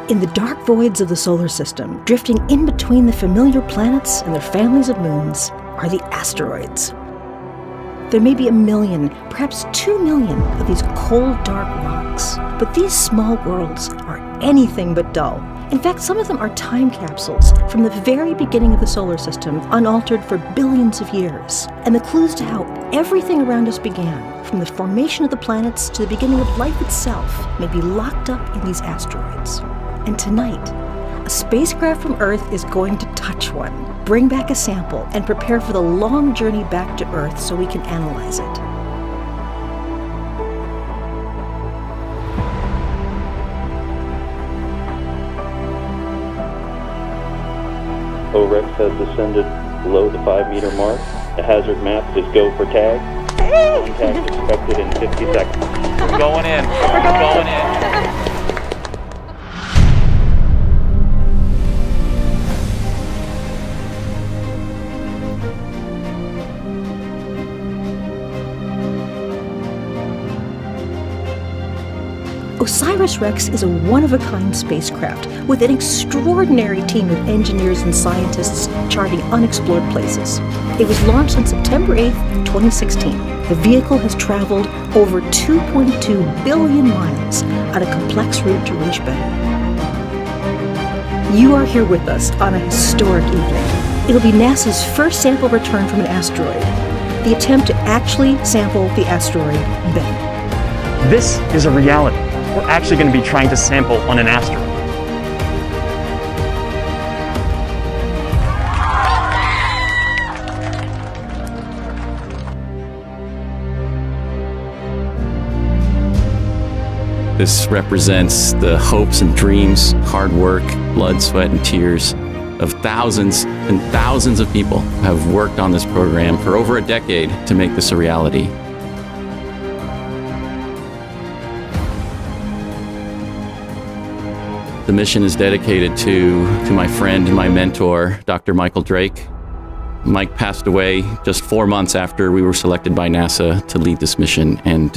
In the dark voids of the solar system, drifting in between the familiar planets and their families of moons, are the asteroids. There may be 1 million, perhaps 2 million of these cold, dark rocks, but these small worlds are anything but dull. In fact, some of them are time capsules from the very beginning of the solar system, unaltered for billions of years, and the clues to how everything around us began, from the formation of the planets to the beginning of life itself, may be locked up in these asteroids. And tonight, a spacecraft from Earth is going to touch one, bring back a sample, and prepare for the long journey back to Earth so we can analyze it. OSIRIS-REx has descended below the 5-meter mark. The hazard map is go for tag. Contact expected in 50 seconds. We're going in. We're going in. OSIRIS-REx is a one-of-a-kind spacecraft with an extraordinary team of engineers and scientists charting unexplored places. It was launched on September 8, 2016. The vehicle has traveled over 2.2 billion miles on a complex route to reach Bennu. You are here with us on a historic evening. It'll be NASA's first sample return from an asteroid, the attempt to actually sample the asteroid Bennu. This is a reality. We're actually going to be trying to sample on an asteroid. This represents the hopes and dreams, hard work, blood, sweat, and tears of thousands and thousands of people who have worked on this program for over a decade to make this a reality. The mission is dedicated to my friend and my mentor, Dr. Michael Drake. Mike passed away just 4 months after we were selected by NASA to lead this mission. And,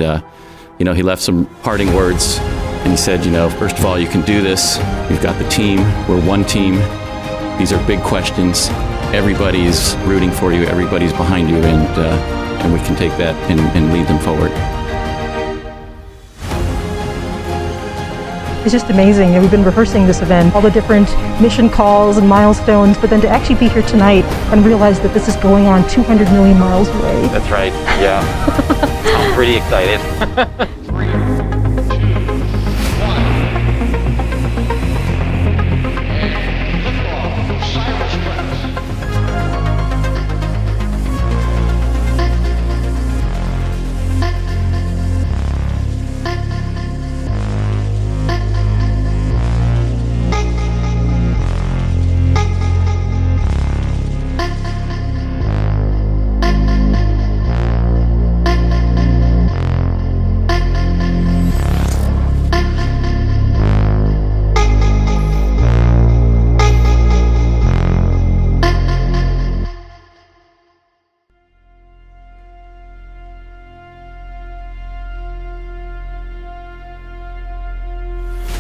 he left some parting words. And he said, first of all, you can do this. You've got the team. We're one team. These are big questions. Everybody's rooting for you. Everybody's behind you. And we can take that and lead them forward. It's just amazing. We've been rehearsing this event, all the different mission calls and milestones, but then to actually be here tonight and realize that this is going on 200 million miles away. That's right, yeah. I'm pretty excited. 3, 2, 1. And liftoff, OSIRIS-REx.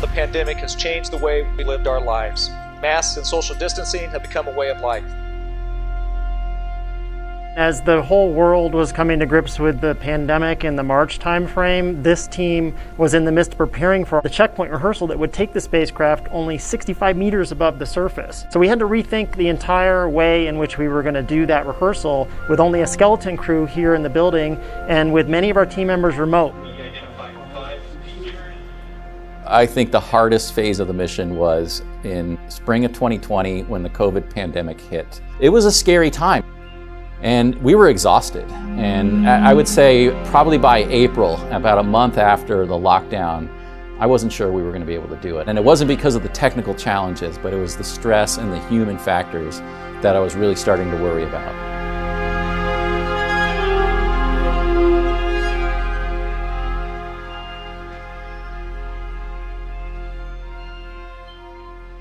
The pandemic has changed the way we lived our lives. Masks and social distancing have become a way of life. As the whole world was coming to grips with the pandemic in the March timeframe, this team was in the midst of preparing for the checkpoint rehearsal that would take the spacecraft only 65 meters above the surface. So we had to rethink the entire way in which we were going to do that rehearsal with only a skeleton crew here in the building and with many of our team members remote. I think the hardest phase of the mission was in spring of 2020 when the COVID pandemic hit. It was a scary time and we were exhausted. And I would say probably by April, about a month after the lockdown, I wasn't sure we were going to be able to do it. And it wasn't because of the technical challenges, but it was the stress and the human factors that I was really starting to worry about.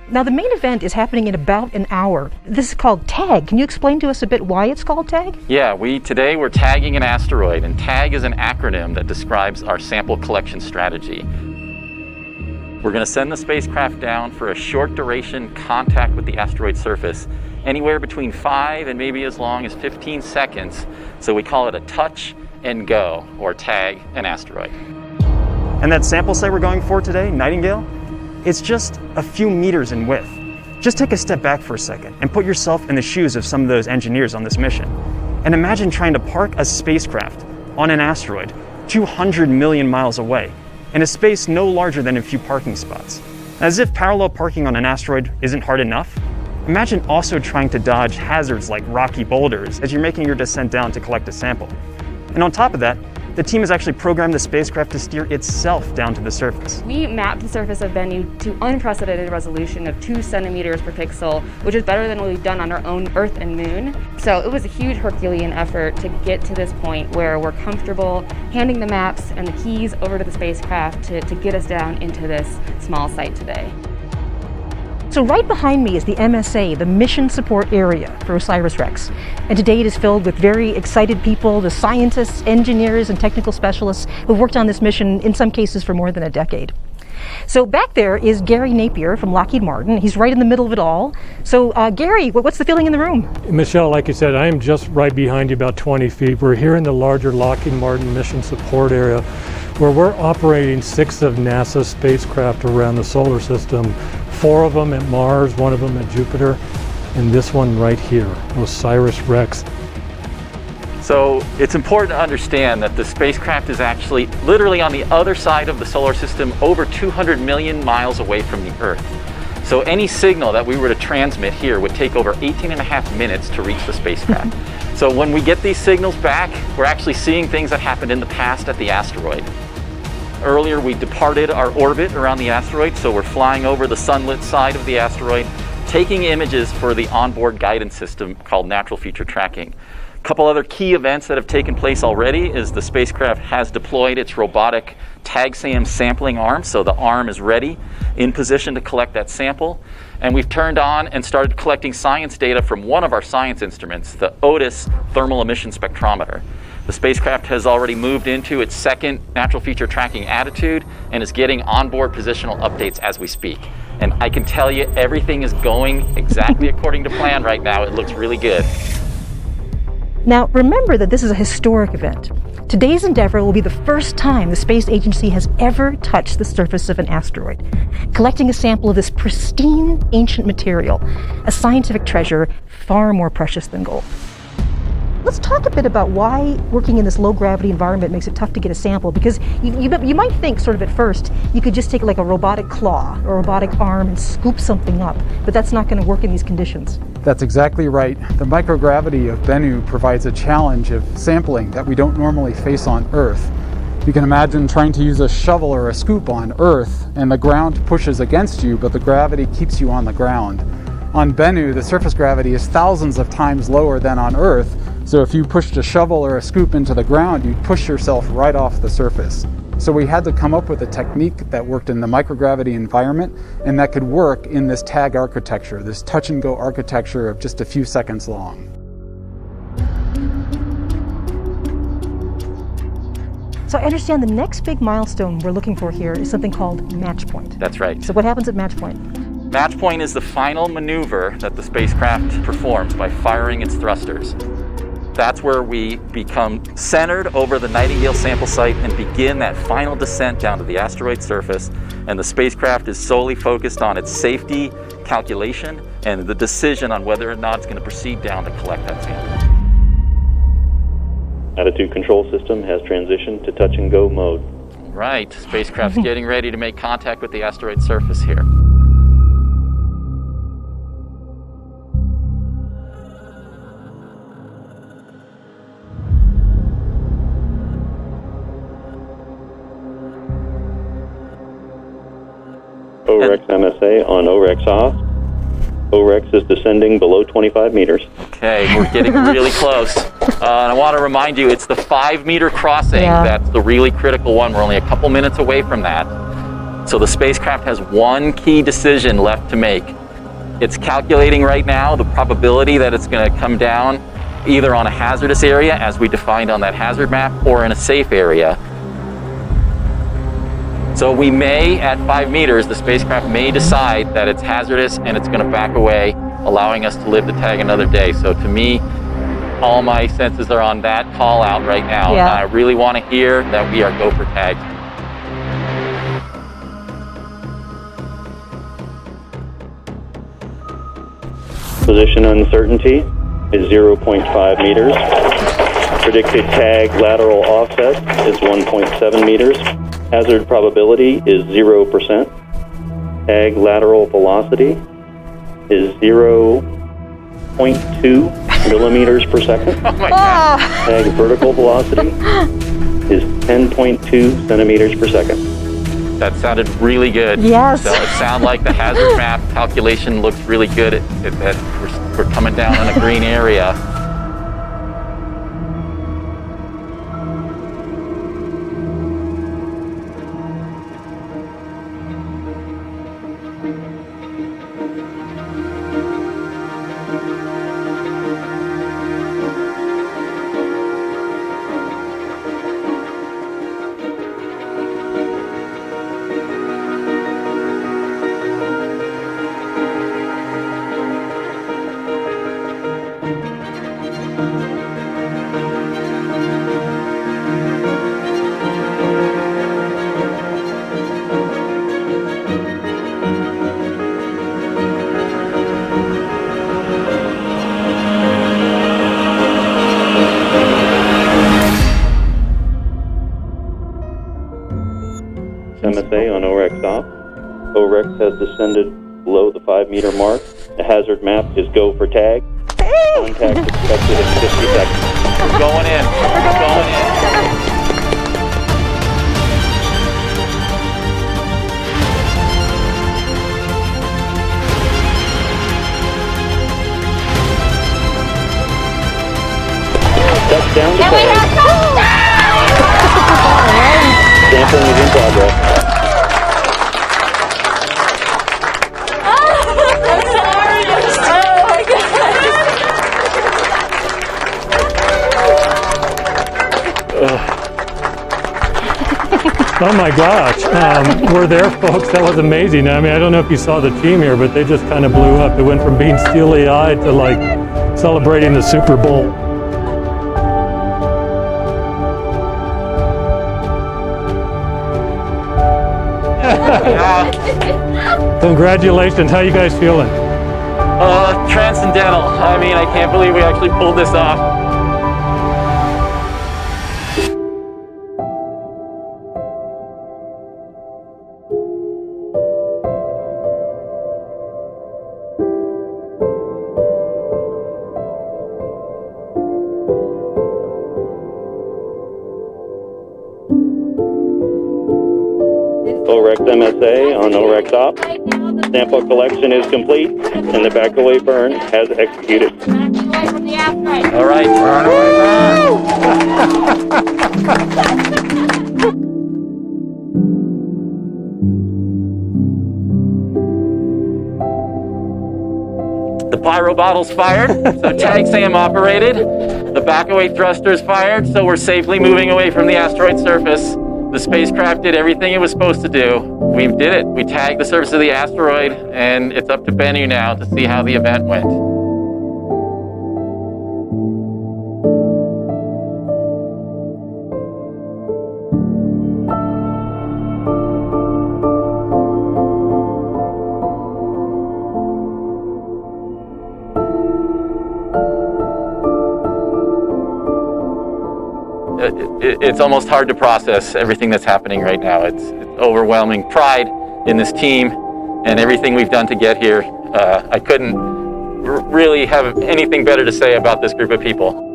Now the main event is happening in about an hour. This is called TAG. Can you explain to us a bit why it's called TAG? Yeah, today we're tagging an asteroid, and TAG is an acronym that describes our sample collection strategy. We're going to send the spacecraft down for a short duration contact with the asteroid surface, anywhere between 5 and maybe as long as 15 seconds. So we call it a touch and go, or tag an asteroid. And that sample site we're going for today, Nightingale, it's just a few meters in width. Just take a step back for a second and put yourself in the shoes of some of those engineers on this mission. And imagine trying to park a spacecraft on an asteroid 200 million miles away, in a space no larger than a few parking spots. As if parallel parking on an asteroid isn't hard enough, imagine also trying to dodge hazards like rocky boulders as you're making your descent down to collect a sample. And on top of that, the team has actually programmed the spacecraft to steer itself down to the surface. We mapped the surface of Bennu to unprecedented resolution of 2 centimeters per pixel, which is better than what we've done on our own Earth and Moon. So it was a huge Herculean effort to get to this point where we're comfortable handing the maps and the keys over to the spacecraft to get us down into this small site today. So right behind me is the MSA, the Mission Support Area for OSIRIS-REx. And today it is filled with very excited people, the scientists, engineers, and technical specialists who've worked on this mission, in some cases for more than a decade. So back there is Gary Napier from Lockheed Martin. He's right in the middle of it all. So Gary, what's the feeling in the room? Michelle, like you said, I am just right behind you, about 20 feet. We're here in the larger Lockheed Martin Mission Support Area, where we're operating 6 of NASA's spacecraft around the solar system, 4 of them at Mars, 1 of them at Jupiter, and this one right here, OSIRIS-REx. So it's important to understand that the spacecraft is actually literally on the other side of the solar system, over 200 million miles away from the Earth. So any signal that we were to transmit here would take over 18.5 minutes to reach the spacecraft. So when we get these signals back, we're actually seeing things that happened in the past at the asteroid. Earlier we departed our orbit around the asteroid, so we're flying over the sunlit side of the asteroid, taking images for the onboard guidance system called natural feature tracking. A couple other key events that have taken place already is the spacecraft has deployed its robotic TAG-SAM sampling arm, so the arm is ready, in position to collect that sample. And we've turned on and started collecting science data from one of our science instruments, the OTIS thermal emission spectrometer. The spacecraft has already moved into its second natural feature tracking attitude and is getting onboard positional updates as we speak. And I can tell you everything is going exactly according to plan right now. It looks really good. Now, remember that this is a historic event. Today's endeavor will be the first time the space agency has ever touched the surface of an asteroid, collecting a sample of this pristine ancient material, a scientific treasure far more precious than gold. Let's talk a bit about why working in this low-gravity environment makes it tough to get a sample, because you might think sort of at first you could just take like a robotic claw or a robotic arm and scoop something up, but that's not going to work in these conditions. That's exactly right. The microgravity of Bennu provides a challenge of sampling that we don't normally face on Earth. You can imagine trying to use a shovel or a scoop on Earth, and the ground pushes against you, but the gravity keeps you on the ground. On Bennu, the surface gravity is thousands of times lower than on Earth, so if you pushed a shovel or a scoop into the ground, you'd push yourself right off the surface. So we had to come up with a technique that worked in the microgravity environment and that could work in this tag architecture, this touch and go architecture of just a few seconds long. So I understand the next big milestone we're looking for here is something called match point. That's right. So what happens at match point? Match point is the final maneuver that the spacecraft performs by firing its thrusters. That's where we become centered over the Nightingale sample site and begin that final descent down to the asteroid surface. And the spacecraft is solely focused on its safety calculation and the decision on whether or not it's going to proceed down to collect that sample. Attitude control system has transitioned to touch and go mode. Right, spacecraft's getting ready to make contact with the asteroid surface here. OREX MSA on OREX off. OREX is descending below 25 meters. Okay, we're getting really close. And I want to remind you, it's the 5-meter crossing that's the really critical one. We're only a couple minutes away from that. So the spacecraft has one key decision left to make. It's calculating right now the probability that it's going to come down either on a hazardous area, as we defined on that hazard map, or in a safe area. So we may, at 5 meters, the spacecraft may decide that it's hazardous and it's going to back away, allowing us to live to tag another day. So to me, all my senses are on that call out right now. Yeah. I really want to hear that we are go for tag. Position uncertainty is 0.5 meters. Predicted tag lateral offset is 1.7 meters. Hazard probability is 0%. Tag lateral velocity is 0.2 millimeters per second. Oh my God. Tag vertical velocity is 10.2 centimeters per second. That sounded really good. Yes. So it sounded like the hazard map calculation looks really good. We're coming down on a green area. MSA on OREX off. OREX has descended below the 5 meter mark. The hazard map is go for tag. Contact expected in 50 seconds. We're going in. We're going in. Touchdown to tag. Sampling is in progress. Oh my gosh, we're there, folks. That was amazing. I mean, I don't know if you saw the team here, but they just kind of blew up. It went from being steely-eyed to like celebrating the Super Bowl. Congratulations. How you guys feeling? Transcendental. I mean, I can't believe we actually pulled this off. OREX MSA on OREX op. Sample collection is complete and the back away burn has executed. All right. The pyro bottle's fired, so tag SAM operated. The back away thruster's fired, so we're safely moving away from the asteroid surface. The spacecraft did everything it was supposed to do. We did it. We tagged the surface of the asteroid, and it's up to Bennu now to see how the event went. It's almost hard to process everything that's happening right now. It's overwhelming pride in this team and everything we've done to get here. I couldn't really have anything better to say about this group of people.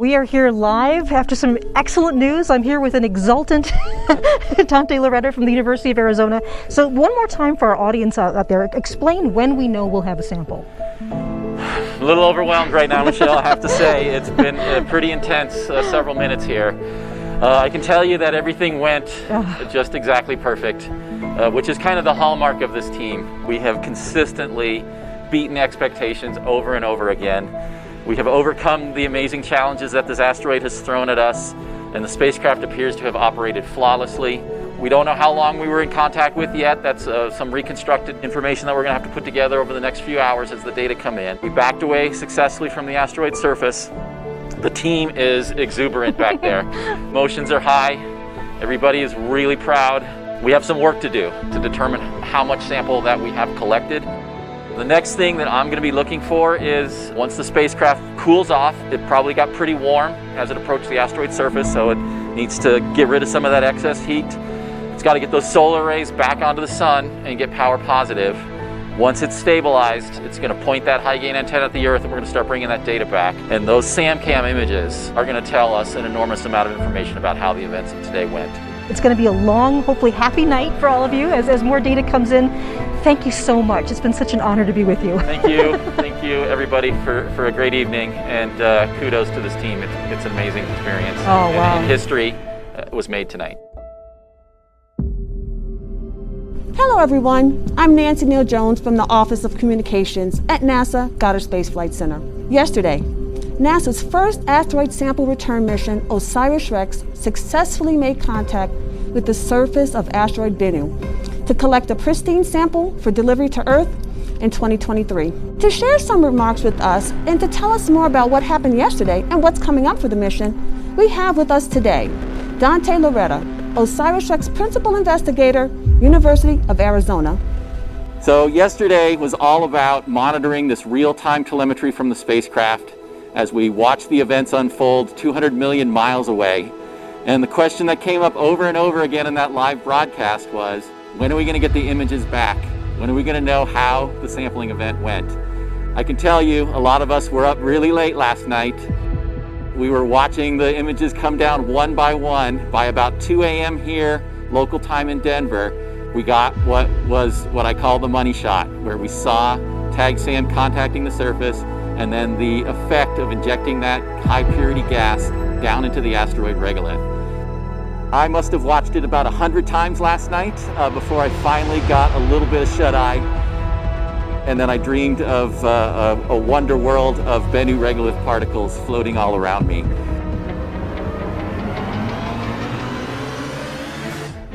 We are here live after some excellent news. I'm here with an exultant Dante Lauretta from the University of Arizona. So one more time for our audience out there, explain when we know we'll have a sample. A little overwhelmed right now, Michelle, I have to say. It's been pretty intense several minutes here. I can tell you that everything went just exactly perfect, which is kind of the hallmark of this team. We have consistently beaten expectations over and over again. We have overcome the amazing challenges that this asteroid has thrown at us, and the spacecraft appears to have operated flawlessly. We don't know how long we were in contact with yet. That's some reconstructed information that we're going to have to put together over the next few hours as the data come in. We backed away successfully from the asteroid surface. The team is exuberant back there. Emotions are high. Everybody is really proud. We have some work to do to determine how much sample that we have collected. The next thing that I'm going to be looking for is once the spacecraft cools off, it probably got pretty warm as it approached the asteroid surface, so it needs to get rid of some of that excess heat. It's got to get those solar rays back onto the sun and get power positive. Once it's stabilized, it's going to point that high gain antenna at the Earth, and we're going to start bringing that data back. And those SAM-CAM images are going to tell us an enormous amount of information about how the events of today went. It's going to be a long, hopefully happy night for all of you as more data comes in. Thank you so much. It's been such an honor to be with you. Thank you. Thank you, everybody, for a great evening, and kudos to this team. It's an amazing experience. Oh, wow. And history was made tonight. Hello, everyone. I'm Nancy Neal Jones from the Office of Communications at NASA Goddard Space Flight Center. Yesterday, NASA's first asteroid sample return mission, OSIRIS-REx, successfully made contact with the surface of asteroid Bennu to collect a pristine sample for delivery to Earth in 2023. To share some remarks with us and to tell us more about what happened yesterday and what's coming up for the mission, we have with us today Dante Lauretta, OSIRIS-REx Principal Investigator, University of Arizona. So yesterday was all about monitoring this real-time telemetry from the spacecraft as we watched the events unfold 200 million miles away. And the question that came up over and over again in that live broadcast was, when are we going to get the images back? When are we going to know how the sampling event went? I can tell you, a lot of us were up really late last night. We were watching the images come down one by one. By about 2 a.m. here, local time in Denver, we got what I call the money shot, where we saw TAG SAM contacting the surface, and then the effect of injecting that high purity gas down into the asteroid regolith. I must have watched it about 100 times last night before I finally got a little bit of shut-eye, and then I dreamed of a wonder world of Bennu regolith particles floating all around me.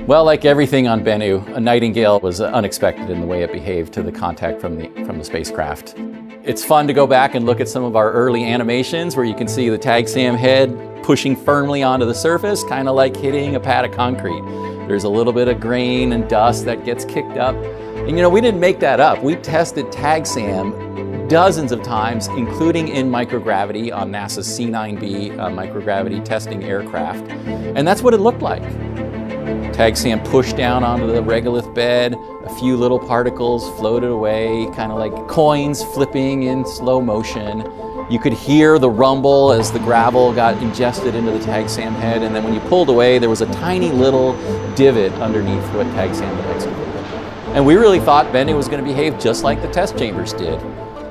Well, like everything on Bennu, a nightingale was unexpected in the way it behaved to the contact from the spacecraft. It's fun to go back and look at some of our early animations where you can see the TAG SAM head pushing firmly onto the surface, kind of like hitting a pad of concrete. There's a little bit of grain and dust that gets kicked up. And you know, we didn't make that up. We tested TAG SAM dozens of times, including in microgravity on NASA's C-9B microgravity testing aircraft. And that's what it looked like. TAG SAM pushed down onto the regolith bed, a few little particles floated away, kind of like coins flipping in slow motion. You could hear the rumble as the gravel got ingested into the TAG SAM head, and then when you pulled away, there was a tiny little divot underneath what TAG SAM had excavated. And we really thought Bennu was going to behave just like the test chambers did.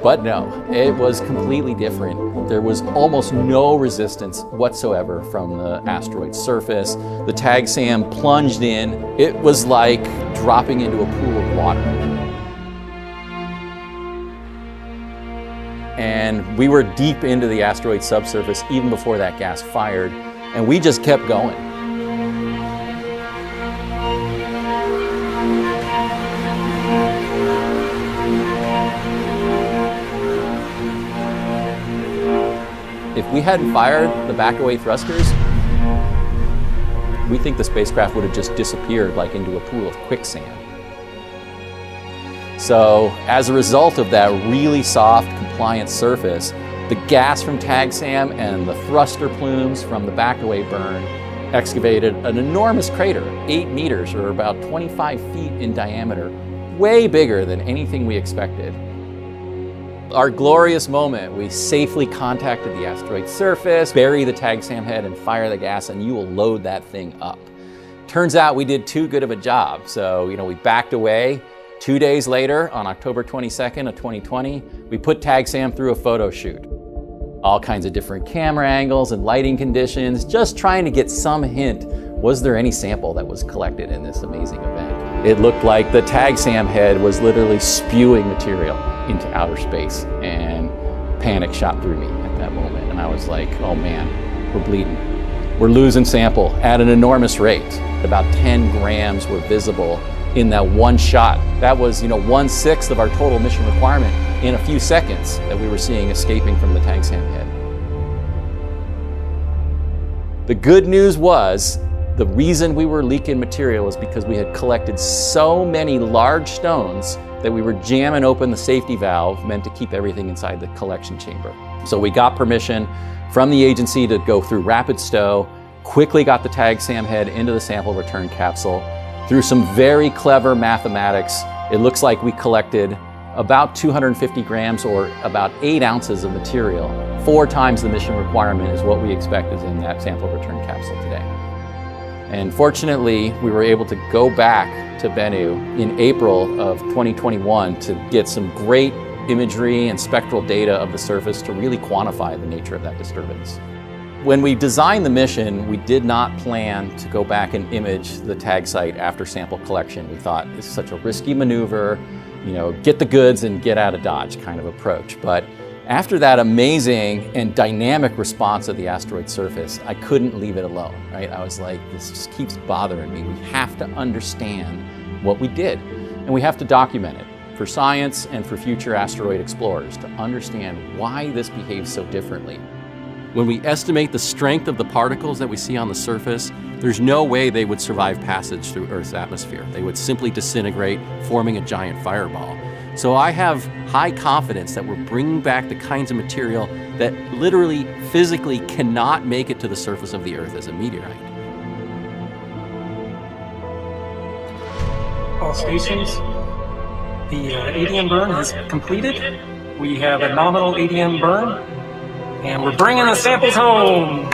But no, it was completely different. There was almost no resistance whatsoever from the asteroid's surface. The TAG SAM plunged in. It was like dropping into a pool of water. And we were deep into the asteroid subsurface even before that gas fired, and we just kept going. If we hadn't fired the back-away thrusters, we think the spacecraft would have just disappeared like into a pool of quicksand. So as a result of that really soft, compliant surface, the gas from TAG SAM and the thruster plumes from the back-away burn excavated an enormous crater, 8 meters or about 25 feet in diameter, way bigger than anything we expected. Our glorious moment, we safely contacted the asteroid surface, bury the tag SAM head and fire the gas, and you will load that thing up. Turns out we did too good of a job. So, we backed away. 2 days later, on October 22nd of 2020, we put tag SAM through a photo shoot. All kinds of different camera angles and lighting conditions, just trying to get some hint, was there any sample that was collected in this amazing event? It looked like the tag SAM head was literally spewing material into outer space, and panic shot through me at that moment. And I was like, oh man, we're bleeding. We're losing sample at an enormous rate. About 10 grams were visible in that one shot. That was, 1/6 of our total mission requirement in a few seconds that we were seeing escaping from the tag SAM head. The good news was, the reason we were leaking material was because we had collected so many large stones that we were jamming open the safety valve meant to keep everything inside the collection chamber. So we got permission from the agency to go through rapid stow, quickly got the tag SAM head into the sample return capsule. Through some very clever mathematics, it looks like we collected about 250 grams or about 8 ounces of material. 4 times the mission requirement is what we expect is in that sample return capsule today. And fortunately, we were able to go back to Bennu in April of 2021 to get some great imagery and spectral data of the surface to really quantify the nature of that disturbance. When we designed the mission, we did not plan to go back and image the tag site after sample collection. We thought this is such a risky maneuver, get the goods and get out of Dodge kind of approach. But after that amazing and dynamic response of the asteroid surface, I couldn't leave it alone, right? I was like, this just keeps bothering me. We have to understand what we did, and we have to document it for science and for future asteroid explorers to understand why this behaves so differently. When we estimate the strength of the particles that we see on the surface, there's no way they would survive passage through Earth's atmosphere. They would simply disintegrate, forming a giant fireball. So I have high confidence that we're bringing back the kinds of material that literally, physically cannot make it to the surface of the Earth as a meteorite. All stations, the ADM burn is completed. We have a nominal ADM burn, and we're bringing the samples home.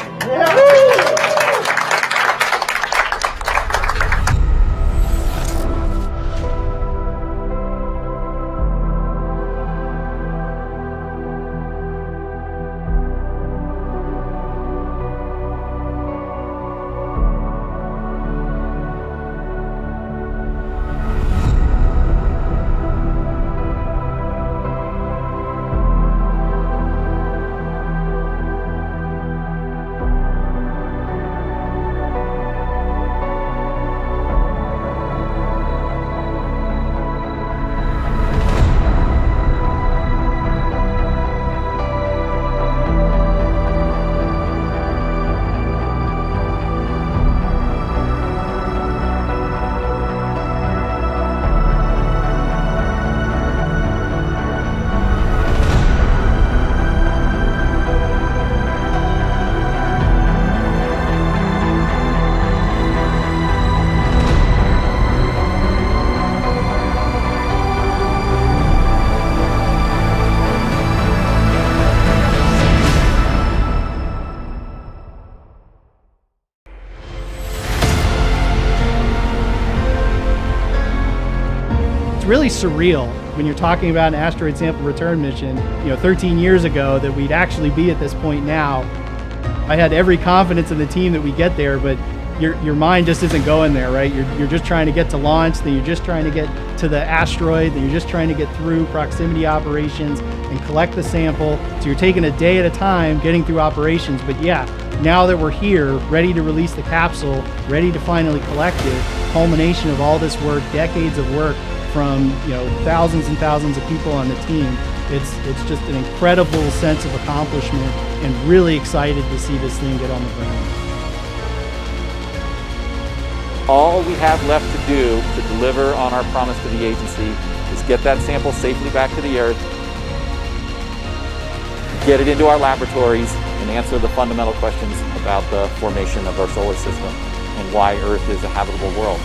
Really surreal when you're talking about an asteroid sample return mission, 13 years ago, that we'd actually be at this point now. I had every confidence in the team that we get there, but your mind just isn't going there, right? You're just trying to get to launch, then you're just trying to get to the asteroid, then you're just trying to get through proximity operations and collect the sample. So you're taking a day at a time getting through operations. But yeah, now that we're here, ready to release the capsule, ready to finally collect it, culmination of all this work, decades of work, from thousands and thousands of people on the team. It's just an incredible sense of accomplishment, and really excited to see this thing get on the ground. All we have left to do to deliver on our promise to the agency is get that sample safely back to the Earth, get it into our laboratories, and answer the fundamental questions about the formation of our solar system and why Earth is a habitable world.